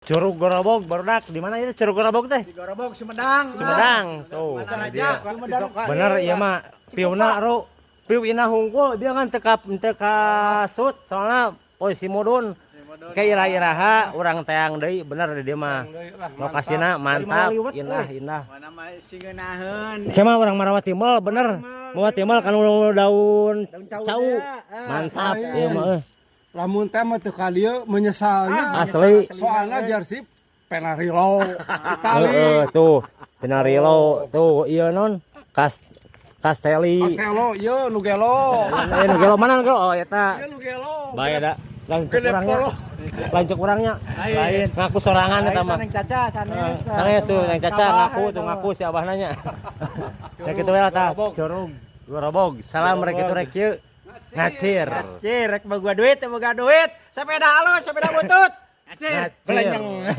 Curug Gorobog barudak di mana itu Curug Gorobog teh? Di Gorobog Sumedang. Sumedang. Tuh. Mana dia. aja Sumedang. Bener ya mah. Piuna ro. Piu ina hungkul dia kan teka sut soalnya si Mudun. Kayak iraha urang teang deui bener dia mah. Lokasina mantap, indah. Mana mah sigeunaheun. Kema urang Marawa Timel bener. Marawa Timel kan daun cau. Mantap ieu mah. Lamun teh mah teu kalieu menyesalnya. Asli. Soalnya jersey Penarilo Itali. Tuh, Penarilo tuh ieu non Castelli. Castello ieu Nugelo. Nugelo mana Nugelo? Oh eta. Ieu Nugelo. Bae da. Lanjut kurangnya. Lain ngaku sorangan eta mah. Neng Caca sanes. Sanes tuh Neng Caca ngaku si abah nanya. Ya kitu we tah. Curug Gorobog. Salam rek kitu rek ieu. Ngacir. Ngacir rek boga duit, Sepeda halus, sepeda butut. Ngacir. Ngacir.